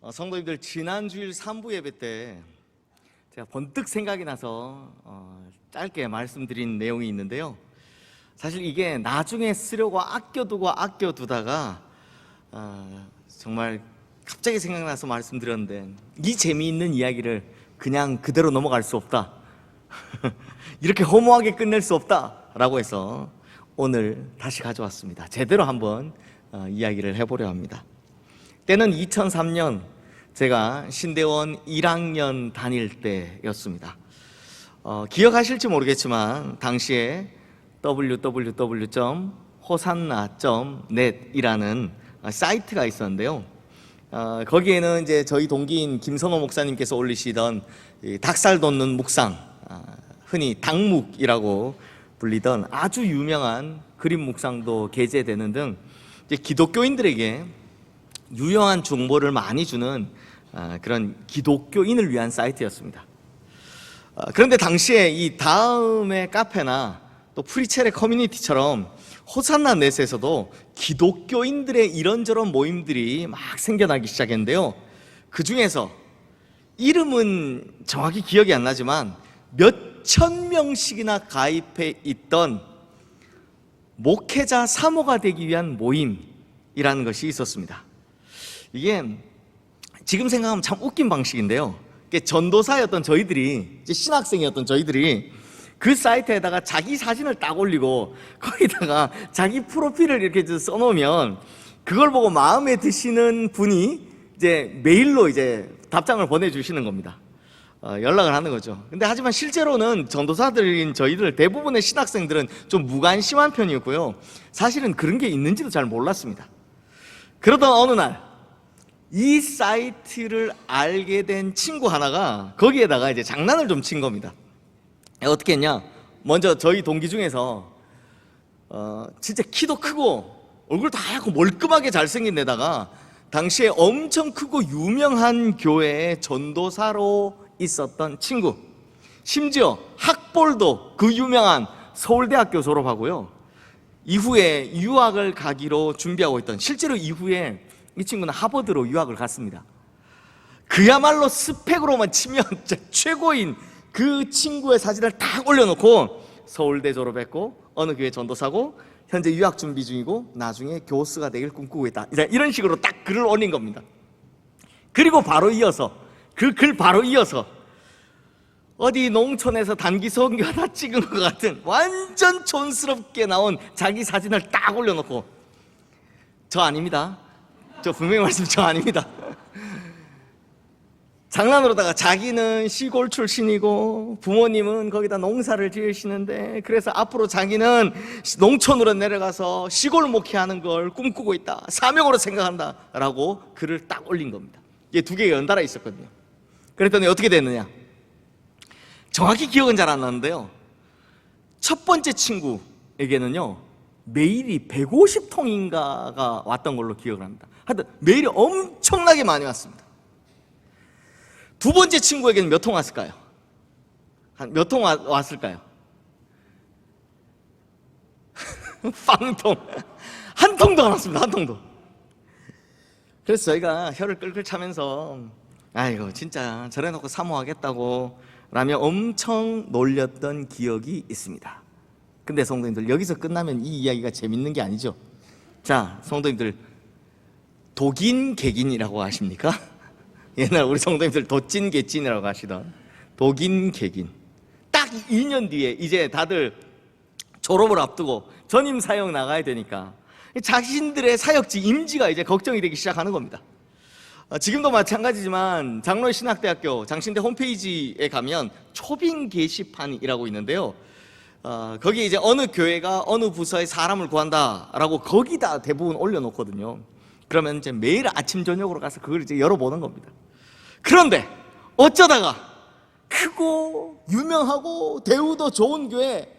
성도님들, 지난 주일 3부 예배 때 제가 번뜩 생각이 나서 짧게 말씀드린 내용이 있는데요. 사실 이게 나중에 쓰려고 아껴두다가 정말 갑자기 생각나서 말씀드렸는데, 이 재미있는 이야기를 그냥 그대로 넘어갈 수 없다 이렇게 허무하게 끝낼 수 없다라고 해서 오늘 다시 가져왔습니다. 제대로 한번 이야기를 해보려 합니다. 때는 2003년 제가 신대원 1학년 다닐 때였습니다. 기억하실지 모르겠지만 당시에 www.hosanna.net이라는 사이트가 있었는데요. 거기에는 이제 저희 동기인 김선호 목사님께서 올리시던 닭살 돋는 묵상, 흔히 닭묵이라고 불리던 아주 유명한 그림 묵상도 게재되는 등 이제 기독교인들에게 유용한 정보를 많이 주는 그런 기독교인을 위한 사이트였습니다. 그런데 당시에 이 다음의 카페나 또 프리첼의 커뮤니티처럼 호산나 넷에서도 기독교인들의 이런저런 모임들이 막 생겨나기 시작했는데요. 그 중에서 이름은 정확히 기억이 안 나지만 몇천 명씩이나 가입해 있던 목회자 사모가 되기 위한 모임이라는 것이 있었습니다. 이게 지금 생각하면 참 웃긴 방식인데요. 전도사였던 저희들이, 신학생이었던 저희들이 그 사이트에다가 자기 사진을 딱 올리고 거기다가 자기 프로필을 이렇게 써놓으면 그걸 보고 마음에 드시는 분이 이제 메일로 이제 답장을 보내주시는 겁니다. 연락을 하는 거죠. 근데 하지만 실제로는 전도사들인 저희들 대부분의 신학생들은 좀 무관심한 편이었고요. 사실은 그런 게 있는지도 잘 몰랐습니다. 그러던 어느 날 이 사이트를 알게 된 친구 하나가 거기에다가 이제 장난을 좀 친 겁니다. 어떻게 했냐? 먼저 저희 동기 중에서 진짜 키도 크고 얼굴도 하얗고 멀끔하게 잘생긴 데다가 당시에 엄청 크고 유명한 교회의 전도사로 있었던 친구, 심지어 학벌도 그 유명한 서울대학교 졸업하고요, 이후에 유학을 가기로 준비하고 있던, 실제로 이후에 이 친구는 하버드로 유학을 갔습니다. 그야말로 스펙으로만 치면 최고인 그 친구의 사진을 딱 올려놓고 서울대 졸업했고 어느 교회 전도사고 현재 유학 준비 중이고 나중에 교수가 되길 꿈꾸고 있다, 이런 식으로 딱 글을 올린 겁니다. 그리고 바로 이어서 그 글 바로 이어서 어디 농촌에서 단기 선교하다 찍은 것 같은 완전 촌스럽게 나온 자기 사진을 딱 올려놓고, 저 아닙니다. 저 분명히 말씀, 저 아닙니다. 장난으로다가 자기는 시골 출신이고 부모님은 거기다 농사를 지으시는데 그래서 앞으로 자기는 농촌으로 내려가서 시골 목회하는 걸 꿈꾸고 있다, 사명으로 생각한다 라고 글을 딱 올린 겁니다. 이게 두 개가 연달아 있었거든요. 그랬더니 어떻게 됐느냐, 정확히 기억은 잘 안 나는데요, 첫 번째 친구에게는요 메일이 150통인가가 왔던 걸로 기억을 합니다. 하여튼 메일이 엄청나게 많이 왔습니다. 두 번째 친구에게는 몇 통 왔을까요? 한 몇 통 왔을까요? 빵통. 한 통도 안 왔습니다. 한 통도. 그래서 저희가 혀를 끌끌 차면서 아이고 진짜 저래놓고 사모하겠다고 라며 엄청 놀렸던 기억이 있습니다. 근데 성도님들, 여기서 끝나면 이 이야기가 재밌는 게 아니죠. 자, 성도님들, 독인 객인이라고 아십니까? 옛날 우리 성도님들 도찐 개찐이라고 하시던 독인 객인. 딱 2년 뒤에 이제 다들 졸업을 앞두고 전임 사역 나가야 되니까 자신들의 사역지 임지가 이제 걱정이 되기 시작하는 겁니다. 지금도 마찬가지지만 장로의 신학대학교 장신대 홈페이지에 가면 초빙 게시판이라고 있는데요, 거기에 이제 어느 교회가 어느 부서에 사람을 구한다라고 거기다 대부분 올려놓거든요. 그러면 이제 매일 아침 저녁으로 가서 그걸 이제 열어보는 겁니다. 그런데 어쩌다가 크고 유명하고 대우도 좋은 교회,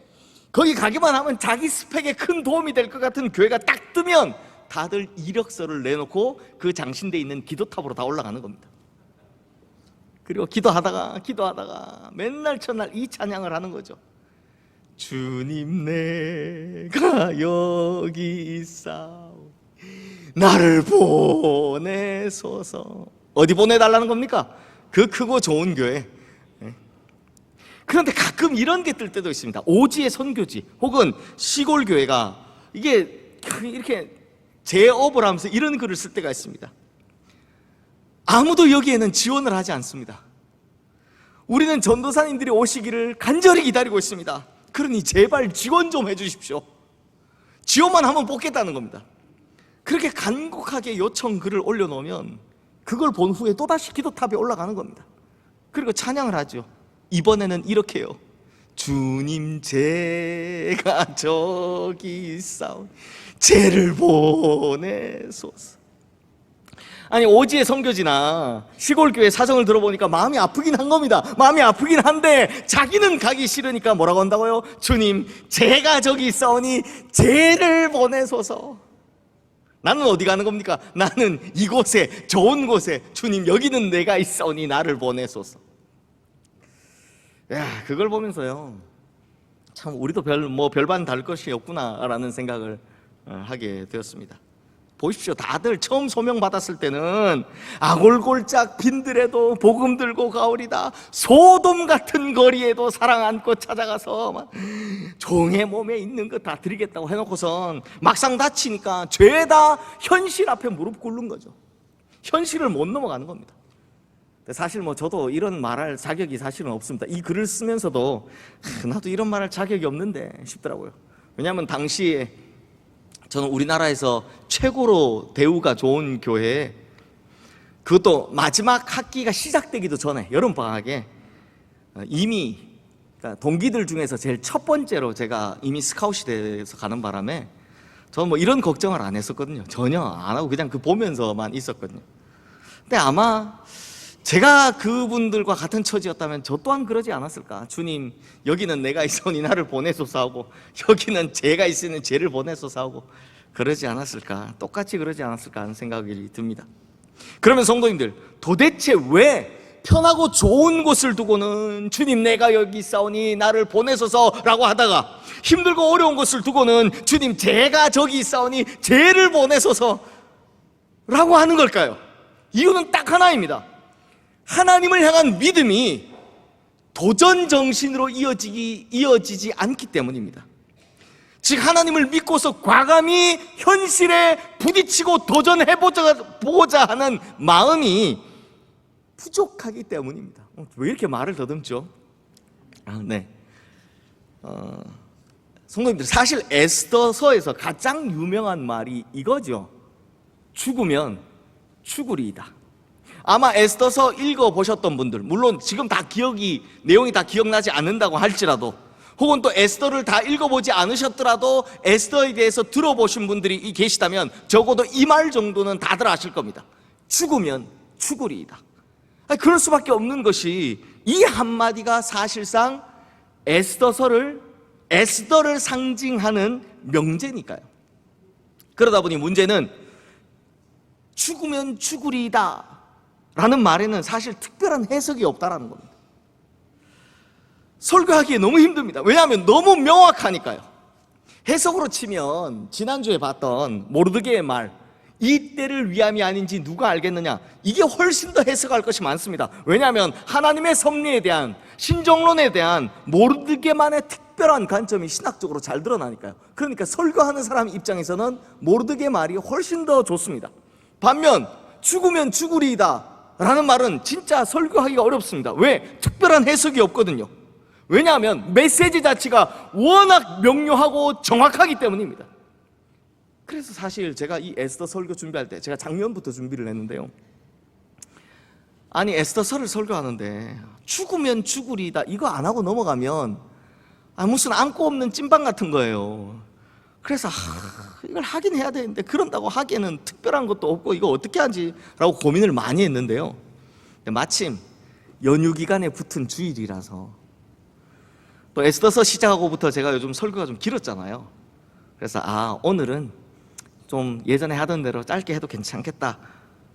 거기 가기만 하면 자기 스펙에 큰 도움이 될 것 같은 교회가 딱 뜨면 다들 이력서를 내놓고 그 장신대에 있는 기도탑으로 다 올라가는 겁니다. 그리고 기도하다가 맨날 첫날 이 찬양을 하는 거죠. 주님 내가 여기 있사오 나를 보내소서. 어디 보내달라는 겁니까? 그 크고 좋은 교회. 그런데 가끔 이런 게 뜰 때도 있습니다. 오지의 선교지 혹은 시골 교회가 이게 이렇게 재업을 하면서 이런 글을 쓸 때가 있습니다. 아무도 여기에는 지원을 하지 않습니다. 우리는 전도사님들이 오시기를 간절히 기다리고 있습니다. 그러니 제발 지원 좀 해주십시오. 지원만 하면 뽑겠다는 겁니다. 그렇게 간곡하게 요청 글을 올려놓으면 그걸 본 후에 또다시 기도탑에 올라가는 겁니다. 그리고 찬양을 하죠. 이번에는 이렇게요. 주님 제가 저기 있사오니 죄를 보내소서. 아니 오지의 선교지나 시골교회 사정을 들어보니까 마음이 아프긴 한 겁니다. 마음이 아프긴 한데 자기는 가기 싫으니까 뭐라고 한다고요? 주님 제가 저기 있사오니 죄를 보내소서. 나는 어디 가는 겁니까? 나는 이곳에 좋은 곳에 주님 여기는 내가 있사오니 나를 보내소서. 야, 그걸 보면서요 참 우리도 별반 다를 것이 없구나라는 생각을 하게 되었습니다. 보십시오. 다들 처음 소명 받았을 때는 아골골짝 빈들에도 복음 들고 가오리다. 소돔 같은 거리에도 사랑 안고 찾아가서 막 종의 몸에 있는 거 다 드리겠다고 해놓고선 막상 다치니까 죄다 현실 앞에 무릎 꿇는 거죠. 현실을 못 넘어가는 겁니다. 사실 저도 이런 말할 자격이 사실은 없습니다. 이 글을 쓰면서도 나도 이런 말할 자격이 없는데 싶더라고요. 왜냐하면 당시에 저는 우리나라에서 최고로 대우가 좋은 교회에, 그것도 마지막 학기가 시작되기도 전에 여름방학에 이미 그러니까 동기들 중에서 제일 첫 번째로 제가 이미 스카웃이 돼서 가는 바람에 저는 이런 걱정을 안 했었거든요. 전혀 안 하고 그냥 그 보면서만 있었거든요. 근데 아마 제가 그분들과 같은 처지였다면 저 또한 그러지 않았을까. 주님 여기는 내가 있으니 나를 보내소서 하고 여기는 제가 있으니 죄를 보내소서 하고 그러지 않았을까, 똑같이 그러지 않았을까 하는 생각이 듭니다. 그러면 성도님들, 도대체 왜 편하고 좋은 곳을 두고는 주님 내가 여기 있사오니 나를 보내소서라고 하다가 힘들고 어려운 곳을 두고는 주님 제가 저기 있사오니 죄를 보내소서라고 하는 걸까요? 이유는 딱 하나입니다. 하나님을 향한 믿음이 도전 정신으로 이어지지 않기 때문입니다. 즉 하나님을 믿고서 과감히 현실에 부딪히고 도전해보자 하는 마음이 부족하기 때문입니다. 왜 이렇게 말을 더듬죠? 성도님들, 사실 에스더서에서 가장 유명한 말이 이거죠. 죽으면 죽으리이다. 아마 에스더서 읽어보셨던 분들, 물론 지금 다 내용이 다 기억나지 않는다고 할지라도, 혹은 또 에스더를 다 읽어보지 않으셨더라도 에스더에 대해서 들어보신 분들이 계시다면 적어도 이 말 정도는 다들 아실 겁니다. 죽으면 죽으리이다. 그럴 수밖에 없는 것이 이 한마디가 사실상 에스더를 상징하는 명제니까요. 그러다 보니 문제는 죽으면 죽으리이다 라는 말에는 사실 특별한 해석이 없다라는 겁니다. 설교하기에 너무 힘듭니다. 왜냐하면 너무 명확하니까요. 해석으로 치면 지난주에 봤던 모르드게의 말, 이 때를 위함이 아닌지 누가 알겠느냐, 이게 훨씬 더 해석할 것이 많습니다. 왜냐하면 하나님의 섭리에 대한, 신정론에 대한 모르드게만의 특별한 관점이 신학적으로 잘 드러나니까요. 그러니까 설교하는 사람 입장에서는 모르드게 말이 훨씬 더 좋습니다. 반면 죽으면 죽으리이다 라는 말은 진짜 설교하기가 어렵습니다. 왜? 특별한 해석이 없거든요. 왜냐하면 메시지 자체가 워낙 명료하고 정확하기 때문입니다. 그래서 사실 제가 이 에스더 설교 준비할 때, 제가 작년부터 준비를 했는데요, 아니 에스더서를 설교하는데 죽으면 죽으리다 이거 안 하고 넘어가면 무슨 안고 없는 찐빵 같은 거예요. 그래서 이걸 하긴 해야 되는데 그런다고 하기에는 특별한 것도 없고 이거 어떻게 하지? 라고 고민을 많이 했는데요, 마침 연휴 기간에 붙은 주일이라서, 또 에스더서 시작하고부터 제가 요즘 설교가 좀 길었잖아요. 그래서 오늘은 좀 예전에 하던 대로 짧게 해도 괜찮겠다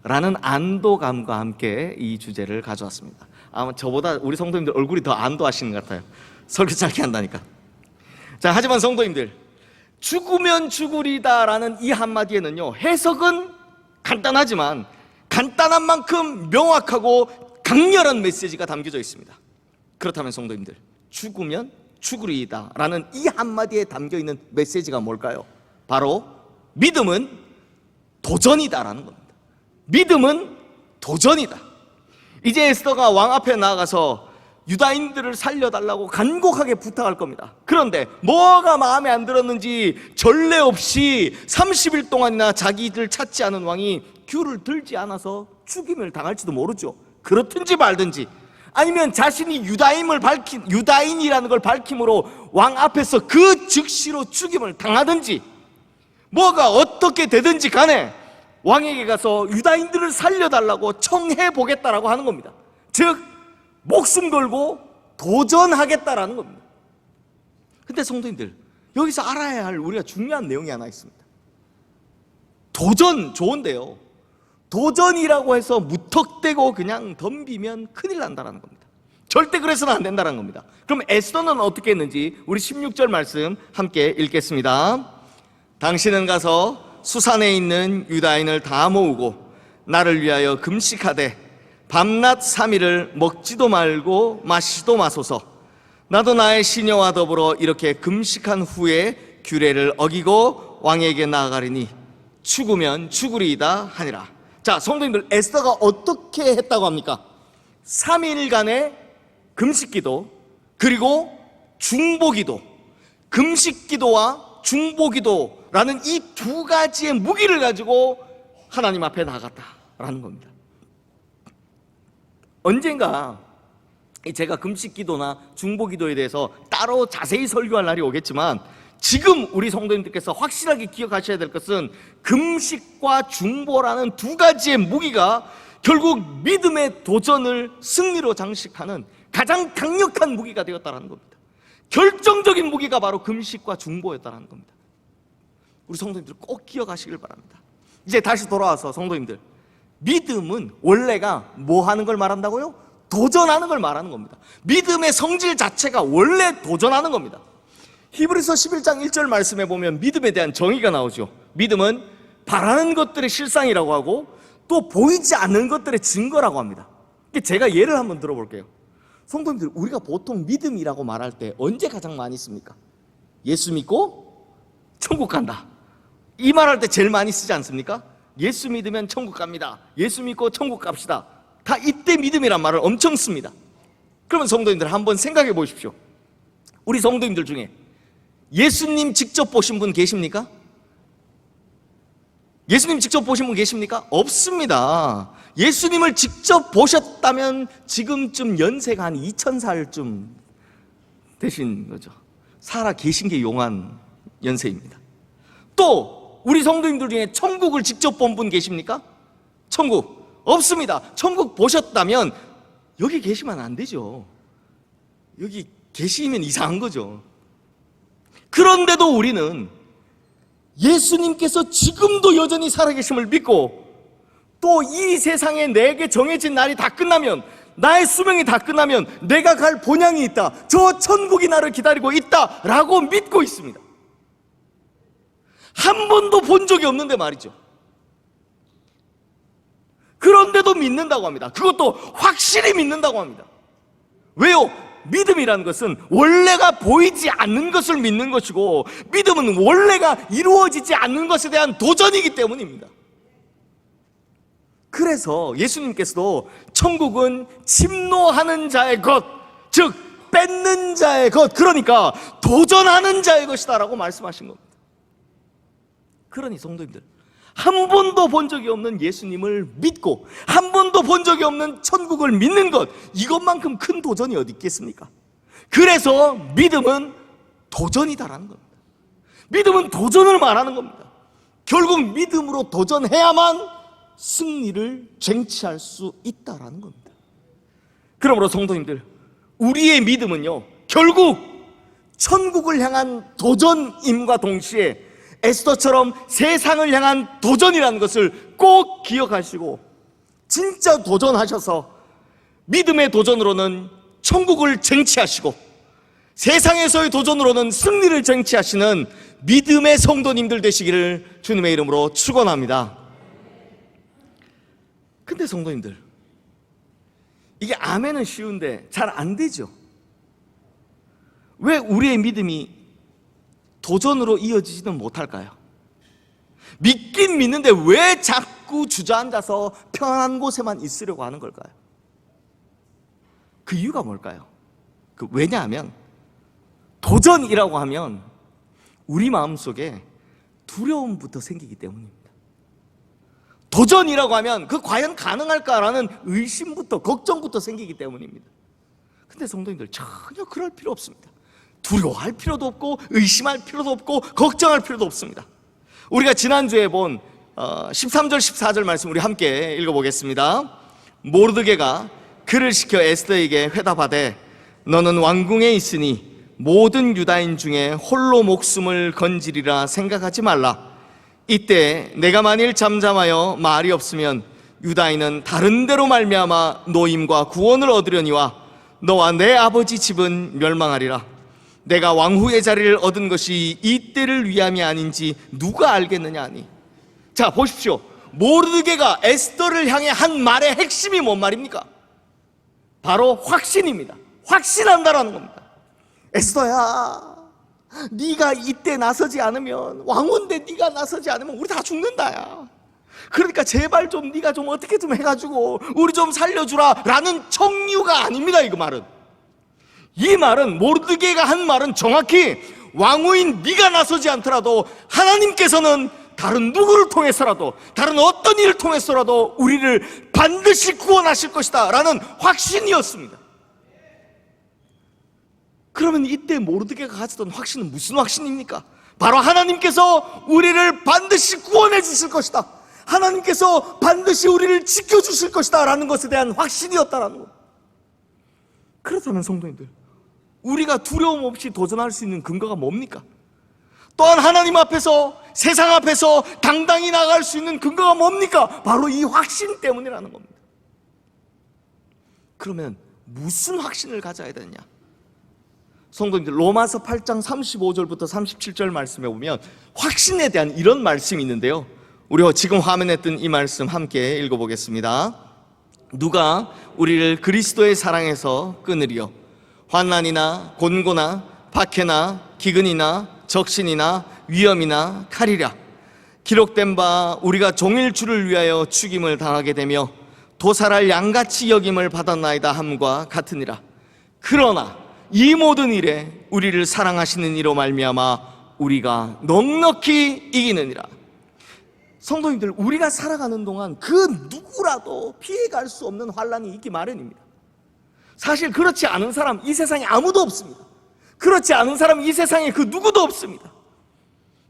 라는 안도감과 함께 이 주제를 가져왔습니다. 아마 저보다 우리 성도님들 얼굴이 더 안도하시는 것 같아요. 설교 짧게 한다니까. 자, 하지만 성도님들, 죽으면 죽으리다 라는 이 한마디에는요, 해석은 간단하지만 간단한 만큼 명확하고 강렬한 메시지가 담겨져 있습니다. 그렇다면 성도님들, 죽으면 죽으리이다 라는 이 한마디에 담겨있는 메시지가 뭘까요? 바로 믿음은 도전이다 라는 겁니다. 믿음은 도전이다. 이제 에스더가 왕 앞에 나아가서 유다인들을 살려달라고 간곡하게 부탁할 겁니다. 그런데 뭐가 마음에 안 들었는지 전례 없이 30일 동안이나 자기들 찾지 않은 왕이 귤을 들지 않아서 죽임을 당할지도 모르죠. 그렇든지 말든지, 아니면 자신이 유다인이라는 걸 밝힘으로 왕 앞에서 그 즉시로 죽임을 당하든지, 뭐가 어떻게 되든지 간에 왕에게 가서 유다인들을 살려달라고 청해보겠다라고 하는 겁니다. 즉 목숨 걸고 도전하겠다라는 겁니다. 근데 성도님들, 여기서 알아야 할 우리가 중요한 내용이 하나 있습니다. 도전 좋은데요, 도전이라고 해서 무턱대고 그냥 덤비면 큰일 난다는 겁니다. 절대 그래서는 안 된다는 겁니다. 그럼 에스더는 어떻게 했는지 우리 16절 말씀 함께 읽겠습니다. 당신은 가서 수산에 있는 유다인을 다 모으고 나를 위하여 금식하되 밤낮 3일을 먹지도 말고 마시지도 마소서. 나도 나의 시녀와 더불어 이렇게 금식한 후에 규례를 어기고 왕에게 나아가리니 죽으면 죽으리이다 하니라. 자, 성도님들, 에스더가 어떻게 했다고 합니까? 3일간의 금식기도, 그리고 중보기도, 금식기도와 중보기도라는 이 두 가지의 무기를 가지고 하나님 앞에 나갔다라는 겁니다. 언젠가 제가 금식기도나 중보기도에 대해서 따로 자세히 설교할 날이 오겠지만, 지금 우리 성도님들께서 확실하게 기억하셔야 될 것은 금식과 중보라는 두 가지의 무기가 결국 믿음의 도전을 승리로 장식하는 가장 강력한 무기가 되었다는 겁니다. 결정적인 무기가 바로 금식과 중보였다는 겁니다. 우리 성도님들 꼭 기억하시길 바랍니다. 이제 다시 돌아와서 성도님들, 믿음은 원래가 뭐 하는 걸 말한다고요? 도전하는 걸 말하는 겁니다. 믿음의 성질 자체가 원래 도전하는 겁니다. 히브리서 11장 1절 말씀에 보면 믿음에 대한 정의가 나오죠. 믿음은 바라는 것들의 실상이라고 하고 또 보이지 않는 것들의 증거라고 합니다. 제가 예를 한번 들어볼게요. 성도님들, 우리가 보통 믿음이라고 말할 때 언제 가장 많이 씁니까? 예수 믿고 천국 간다, 이 말할 때 제일 많이 쓰지 않습니까? 예수 믿으면 천국 갑니다, 예수 믿고 천국 갑시다. 다 이때 믿음이란 말을 엄청 씁니다. 그러면 성도님들 한번 생각해 보십시오. 우리 성도님들 중에 예수님 직접 보신 분 계십니까? 예수님 직접 보신 분 계십니까? 없습니다. 예수님을 직접 보셨다면 지금쯤 연세가 한 2000살쯤 되신 거죠. 살아 계신 게 용한 연세입니다. 또 우리 성도님들 중에 천국을 직접 본 분 계십니까? 천국 없습니다. 천국 보셨다면 여기 계시면 안 되죠. 여기 계시면 이상한 거죠. 그런데도 우리는 예수님께서 지금도 여전히 살아계심을 믿고, 또 이 세상에 내게 정해진 날이 다 끝나면, 나의 수명이 다 끝나면 내가 갈 본향이 있다, 저 천국이 나를 기다리고 있다 라고 믿고 있습니다. 한 번도 본 적이 없는데 말이죠. 그런데도 믿는다고 합니다. 그것도 확실히 믿는다고 합니다. 왜요? 믿음이라는 것은 원래가 보이지 않는 것을 믿는 것이고, 믿음은 원래가 이루어지지 않는 것에 대한 도전이기 때문입니다. 그래서 예수님께서도 천국은 침노하는 자의 것, 즉 뺏는 자의 것, 그러니까 도전하는 자의 것이다 라고 말씀하신 겁니다. 그러니 성도님들, 한 번도 본 적이 없는 예수님을 믿고 한 번도 본 적이 없는 천국을 믿는 것, 이것만큼 큰 도전이 어디 있겠습니까? 그래서 믿음은 도전이다라는 겁니다. 믿음은 도전을 말하는 겁니다. 결국 믿음으로 도전해야만 승리를 쟁취할 수 있다라는 겁니다. 그러므로 성도님들, 우리의 믿음은요, 결국 천국을 향한 도전임과 동시에 에스더처럼 세상을 향한 도전이라는 것을 꼭 기억하시고, 진짜 도전하셔서 믿음의 도전으로는 천국을 쟁취하시고 세상에서의 도전으로는 승리를 쟁취하시는 믿음의 성도님들 되시기를 주님의 이름으로 축원합니다. 근데 성도님들, 이게 아멘은 쉬운데 잘 안 되죠. 왜 우리의 믿음이 도전으로 이어지지는 못할까요? 믿긴 믿는데 왜 자꾸 주저앉아서 편한 곳에만 있으려고 하는 걸까요? 그 이유가 뭘까요? 왜냐하면 도전이라고 하면 우리 마음속에 두려움부터 생기기 때문입니다. 도전이라고 하면 과연 가능할까라는 의심부터, 걱정부터 생기기 때문입니다. 근데 성도님들, 전혀 그럴 필요 없습니다. 두려워할 필요도 없고 의심할 필요도 없고 걱정할 필요도 없습니다. 우리가 지난주에 본 13절 14절 말씀 우리 함께 읽어보겠습니다. 모르드게가 그를 시켜 에스더에게 회답하되 너는 왕궁에 있으니 모든 유다인 중에 홀로 목숨을 건지리라 생각하지 말라. 이때 내가 만일 잠잠하여 말이 없으면 유다인은 다른 데로 말미암아 노임과 구원을 얻으려니와 너와 내 아버지 집은 멸망하리라. 내가 왕후의 자리를 얻은 것이 이때를 위함이 아닌지 누가 알겠느냐 하니. 자, 보십시오. 모르드게가 에스더를 향해 한 말의 핵심이 뭔 말입니까? 바로 확신입니다. 확신한다라는 겁니다. 에스더야, 네가 이때 나서지 않으면, 왕후인데 네가 나서지 않으면 우리 다 죽는다야. 그러니까 제발 좀 네가 좀 어떻게 좀 해가지고 우리 좀 살려주라 라는 청유가 아닙니다. 이 말은 모르드게가 한 말은 정확히 왕후인 네가 나서지 않더라도 하나님께서는 다른 누구를 통해서라도, 다른 어떤 일을 통해서라도 우리를 반드시 구원하실 것이다 라는 확신이었습니다. 그러면 이때 모르드게가 가졌던 확신은 무슨 확신입니까? 바로 하나님께서 우리를 반드시 구원해 주실 것이다, 하나님께서 반드시 우리를 지켜주실 것이다 라는 것에 대한 확신이었다라는 것. 그렇다면 성도님들, 우리가 두려움 없이 도전할 수 있는 근거가 뭡니까? 또한 하나님 앞에서, 세상 앞에서 당당히 나갈 수 있는 근거가 뭡니까? 바로 이 확신 때문이라는 겁니다. 그러면 무슨 확신을 가져야 되느냐? 성도님들, 로마서 8장 35절부터 37절 말씀에 보면 확신에 대한 이런 말씀이 있는데요, 우리 지금 화면에 뜬 이 말씀 함께 읽어보겠습니다. 누가 우리를 그리스도의 사랑에서 끊으리요? 환난이나 곤고나 박해나 기근이나 적신이나 위험이나 칼이랴. 기록된 바 우리가 종일 주를 위하여 죽임을 당하게 되며 도살할 양같이 여김을 받았나이다 함과 같으니라. 그러나 이 모든 일에 우리를 사랑하시는 이로 말미암아 우리가 넉넉히 이기느니라. 성도님들, 우리가 살아가는 동안 그 누구라도 피해갈 수 없는 환난이 있기 마련입니다. 사실 그렇지 않은 사람 이 세상에 아무도 없습니다. 그렇지 않은 사람 이 세상에 그 누구도 없습니다.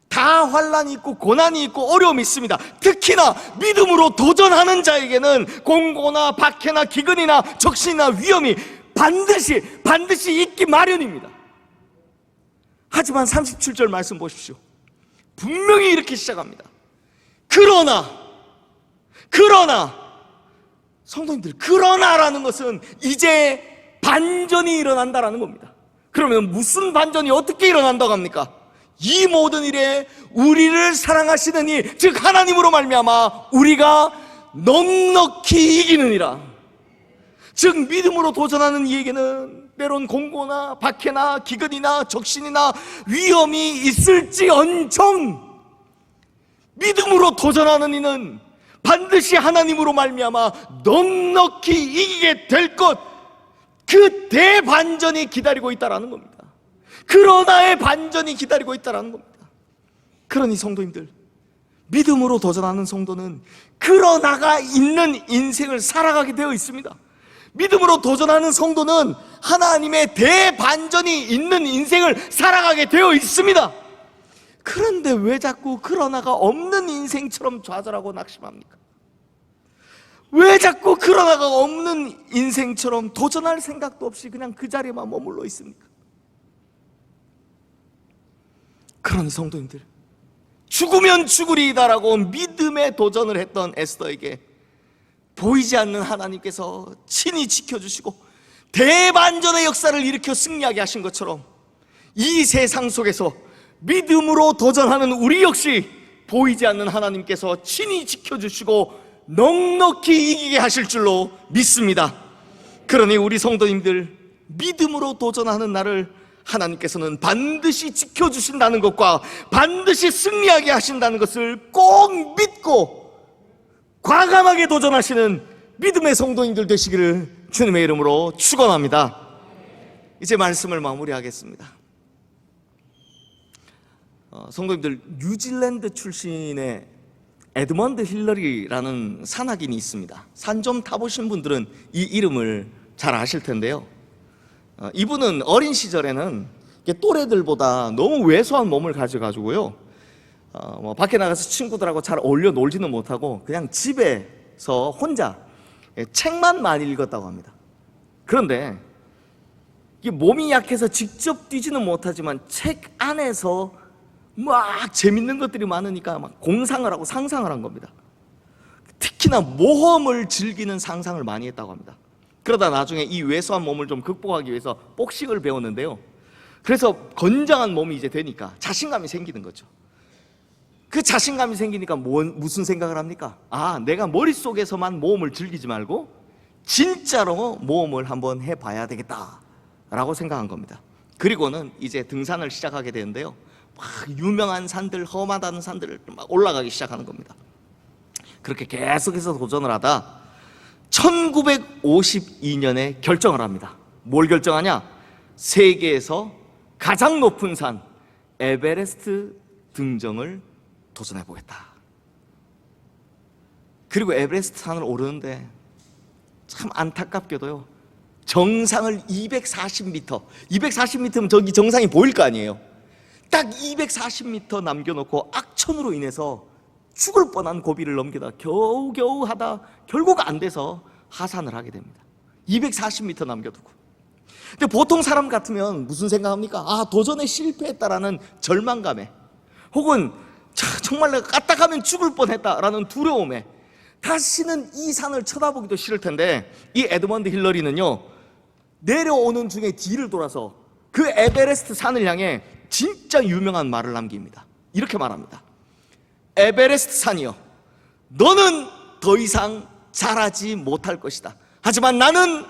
다 환난이 있고 고난이 있고 어려움이 있습니다. 특히나 믿음으로 도전하는 자에게는 공고나 박해나 기근이나 적신이나 위험이 반드시 있기 마련입니다. 하지만 37절 말씀 보십시오. 분명히 이렇게 시작합니다. 그러나 성도님들, 그러나라는 것은 이제 반전이 일어난다라는 겁니다. 그러면 무슨 반전이 어떻게 일어난다고 합니까? 이 모든 일에 우리를 사랑하시는 이, 즉 하나님으로 말미암아 우리가 넉넉히 이기느니라. 즉 믿음으로 도전하는 이에게는 때론 공고나 박해나 기근이나 적신이나 위험이 있을지언정 믿음으로 도전하는 이는 반드시 하나님으로 말미암아 넉넉히 이기게 될 것, 그 대반전이 기다리고 있다라는 겁니다. 그러나의 반전이 기다리고 있다라는 겁니다. 그러니 성도님들, 믿음으로 도전하는 성도는 그러나가 있는 인생을 살아가게 되어 있습니다. 믿음으로 도전하는 성도는 하나님의 대반전이 있는 인생을 살아가게 되어 있습니다. 그런데 왜 자꾸 그러나가 없는 인생처럼 좌절하고 낙심합니까? 왜 자꾸 그러나가 없는 인생처럼 도전할 생각도 없이 그냥 그 자리에만 머물러 있습니까? 그런 성도님들, 죽으면 죽으리이다라고 믿음의 도전을 했던 에스더에게 보이지 않는 하나님께서 친히 지켜주시고 대반전의 역사를 일으켜 승리하게 하신 것처럼 이 세상 속에서 믿음으로 도전하는 우리 역시 보이지 않는 하나님께서 친히 지켜주시고 넉넉히 이기게 하실 줄로 믿습니다. 그러니 우리 성도님들, 믿음으로 도전하는 나를 하나님께서는 반드시 지켜주신다는 것과 반드시 승리하게 하신다는 것을 꼭 믿고 과감하게 도전하시는 믿음의 성도님들 되시기를 주님의 이름으로 축원합니다. 이제 말씀을 마무리하겠습니다. 성도님들, 뉴질랜드 출신의 에드먼드 힐러리라는 산악인이 있습니다. 산 좀 타보신 분들은 이 이름을 잘 아실 텐데요. 이분은 어린 시절에는 또래들보다 너무 왜소한 몸을 가져가지고요, 밖에 나가서 친구들하고 잘 어울려 놀지는 못하고 그냥 집에서 혼자 책만 많이 읽었다고 합니다. 그런데 이게 몸이 약해서 직접 뛰지는 못하지만 책 안에서 막 재밌는 것들이 많으니까 막 공상을 하고 상상을 한 겁니다. 특히나 모험을 즐기는 상상을 많이 했다고 합니다. 그러다 나중에 이 왜소한 몸을 좀 극복하기 위해서 복싱을 배웠는데요, 그래서 건장한 몸이 이제 되니까 자신감이 생기는 거죠. 그 자신감이 생기니까 무슨 생각을 합니까? 내가 머릿속에서만 모험을 즐기지 말고 진짜로 모험을 한번 해봐야 되겠다 라고 생각한 겁니다. 그리고는 이제 등산을 시작하게 되는데요, 막 유명한 산들, 험하다는 산들을 막 올라가기 시작하는 겁니다. 그렇게 계속해서 도전을 하다 1952년에 결정을 합니다. 뭘 결정하냐? 세계에서 가장 높은 산 에베레스트 등정을 도전해 보겠다. 그리고 에베레스트 산을 오르는데 참 안타깝게도요, 정상을 240m면 저기 정상이 보일 거 아니에요. 딱 240m 남겨놓고 악천후로 인해서 죽을 뻔한 고비를 넘기다 겨우겨우 하다 결국 안 돼서 하산을 하게 됩니다. 240m 남겨두고. 근데 보통 사람 같으면 무슨 생각합니까? 도전에 실패했다라는 절망감에, 혹은 정말 내가 까딱하면 죽을 뻔했다라는 두려움에 다시는 이 산을 쳐다보기도 싫을 텐데, 이 에드먼드 힐러리는요, 내려오는 중에 뒤를 돌아서 그 에베레스트 산을 향해 진짜 유명한 말을 남깁니다. 이렇게 말합니다. 에베레스트 산이여, 너는 더 이상 자라지 못할 것이다. 하지만 나는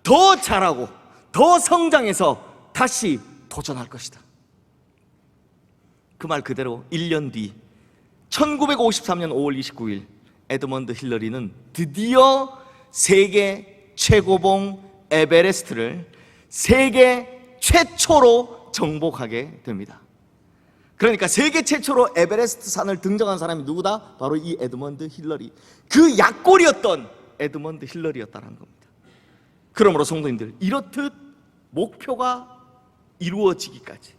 더 자라고 더 성장해서 다시 도전할 것이다. 그 말 그대로 1년 뒤 1953년 5월 29일 에드먼드 힐러리는 드디어 세계 최고봉 에베레스트를 세계 최초로 정복하게 됩니다. 그러니까 세계 최초로 에베레스트 산을 등정한 사람이 누구다? 바로 이 에드먼드 힐러리, 그 약골이었던 에드먼드 힐러리였다는 겁니다. 그러므로 성도님들, 이렇듯 목표가 이루어지기까지,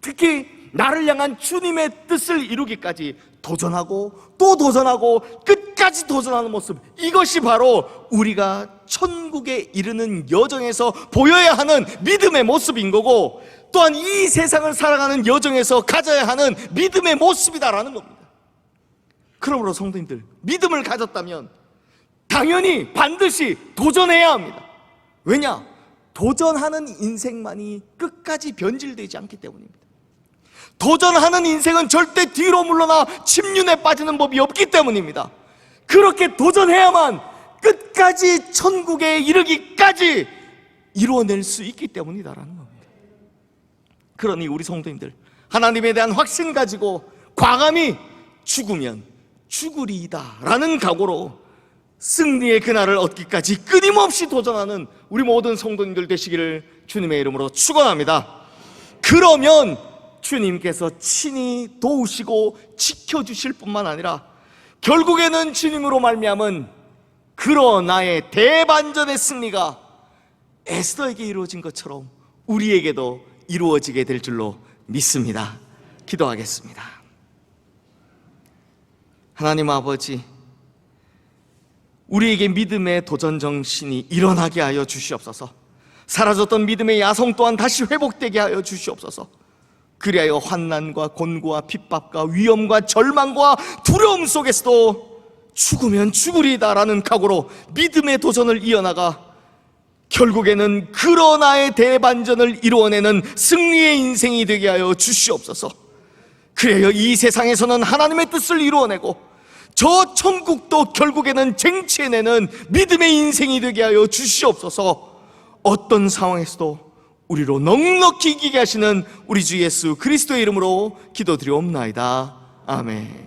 특히 나를 향한 주님의 뜻을 이루기까지 도전하고 또 도전하고 끝까지 도전하는 모습, 이것이 바로 우리가 천국에 이르는 여정에서 보여야 하는 믿음의 모습인 거고, 또한 이 세상을 살아가는 여정에서 가져야 하는 믿음의 모습이다라는 겁니다. 그러므로 성도님들, 믿음을 가졌다면 당연히 반드시 도전해야 합니다. 왜냐? 도전하는 인생만이 끝까지 변질되지 않기 때문입니다. 도전하는 인생은 절대 뒤로 물러나 침륜에 빠지는 법이 없기 때문입니다. 그렇게 도전해야만 끝까지 천국에 이르기까지 이루어낼 수 있기 때문이다라는 겁니다. 그러니 우리 성도님들, 하나님에 대한 확신 가지고 과감히 죽으면 죽으리이다 라는 각오로 승리의 그날을 얻기까지 끊임없이 도전하는 우리 모든 성도님들 되시기를 주님의 이름으로 축원합니다. 그러면 주님께서 친히 도우시고 지켜주실 뿐만 아니라 결국에는 주님으로 말미암은 그러나의 대반전의 승리가 에스더에게 이루어진 것처럼 우리에게도 이루어지게 될 줄로 믿습니다. 기도하겠습니다. 하나님 아버지, 우리에게 믿음의 도전 정신이 일어나게 하여 주시옵소서. 사라졌던 믿음의 야성 또한 다시 회복되게 하여 주시옵소서. 그리하여 환난과 곤고와 핍박과 위험과 절망과 두려움 속에서도 죽으면 죽으리다라는 각오로 믿음의 도전을 이어나가 결국에는 그러나의 대반전을 이루어내는 승리의 인생이 되게 하여 주시옵소서. 그래야 이 세상에서는 하나님의 뜻을 이루어내고 저 천국도 결국에는 쟁취해내는 믿음의 인생이 되게 하여 주시옵소서. 어떤 상황에서도 우리로 넉넉히 이기게 하시는 우리 주 예수 그리스도의 이름으로 기도드리옵나이다. 아멘.